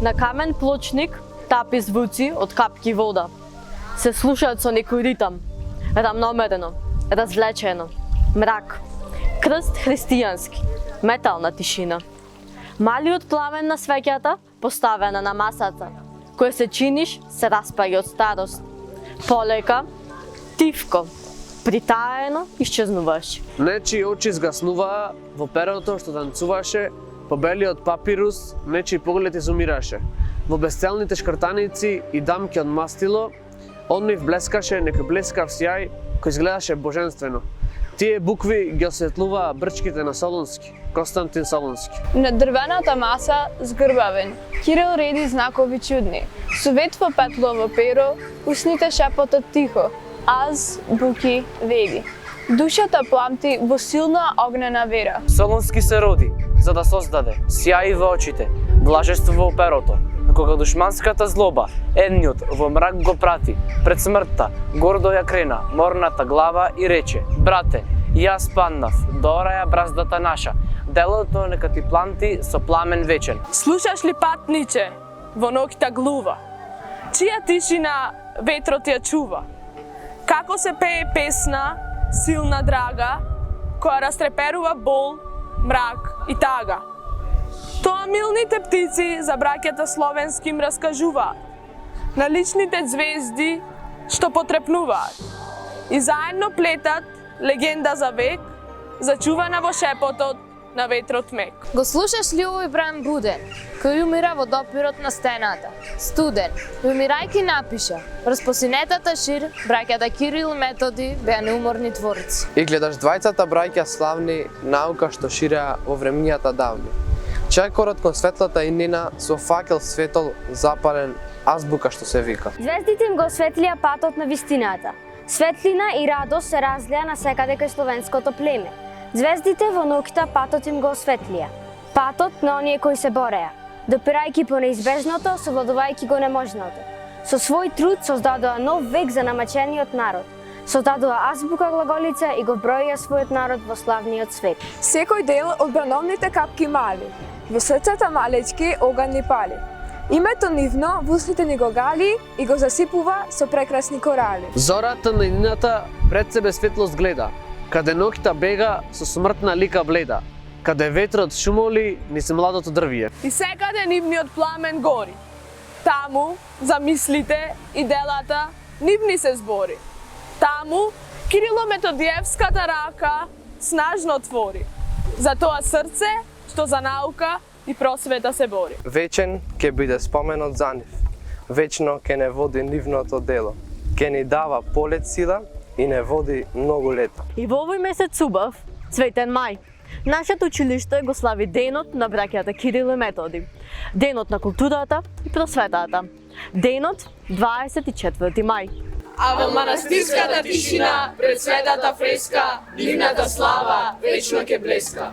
На камен плочник тапи звуци од капки вода. Се слушаат со некој ритам, рамномерено, развлечено, мрак, крст христијански, метална тишина. Малиот пламен на свеќата поставена на масата, кој се чиниш се распаѓа од старост. Полека, тивко, притаено исчезнуваш. Нечии очи згаснуваа во перото што танцуваше по белиот папирус, нечии поглед изумираше. Во безцелните шкртаници и дамки од мастило, однив блескаше некој блескав сјај кој изгледаше божествено. Тие букви ги осветлуваа брчките на Солунски, Константин Солунски. На дрвената маса згрбавен, Кирил реди знакови чудни. Суветво петлово перо, устните шепотат тихо, аз буки веди. Душата пламти во силна огнена вера. Солунски се роди, за да создаде сјај во очите, блажество во перото. Кога душманската злоба, едниот во мрак го прати, пред смртта, гордо ја крена, морната глава и рече: брате, јас паднав, до ораја браздата наша, делото нека ти пламти со пламен вечен. Слушаш ли патниче, во ноќта глува? Чија тишина ветрот ја чува? Како се пее песна, силна драга, која растреперува бол, мрак и тага. Тоа милните птици за браќата словенски им раскажуваат, на личните звезди што потрепнуваат и заедно плетат легенда за век, зачувана во шепотот на ветрот мек. Го слушаш ли овој бран буден, кој умира во допирот на стената? Студен, умирајки напиша, врз посинетата шир, браќата Кирил и Методи беа неуморни творци. И гледаш двајцата браќа славни наука што ширеа во времињата давни. Чекорот кон светлата иднина со факел светол запален, азбука што се вика. Звездите им го осветлија патот на вистината. Светлина и радост се разлеа на секаде кај словенското племе. Звездите во ноќта патот им го осветлија. Патот на оние кои се бореа, допирајќи по неизбежното, совладувајќи го неможното. Со свој труд создадоа нов век за намачениот народ. Создадоа азбука глаголица и го броја својот народ во славниот свет. Секој дел од брановните капки мали, во срцата малечки оган ни пали. Името нивно во устните ни го гали и го засипува со прекрасни корали. Зората на иднината пред себе светлост гледа, каде ноќта бега со смртна лика бледа, каде ветрот шумоли низ младото дрвие. И секаде нивниот пламен гори. Таму, за мислите и делата, нивни се збори. Таму, Кирило-Методиевската рака снажно твори. За тоа срце, што за наука и просвета се бори. Вечен ќе биде споменот за нив. Вечно ќе не води нивното дело. Ќе ни дава полет сила и не води многу лета. И во овој месец убав, цветен мај, нашето училиште го слави денот на браќата Кирил и Методи, денот на културата и просветата. денот 24 мај. А во манастирската тишина, пред светата фреска, нивната слава вечно ќе блеска.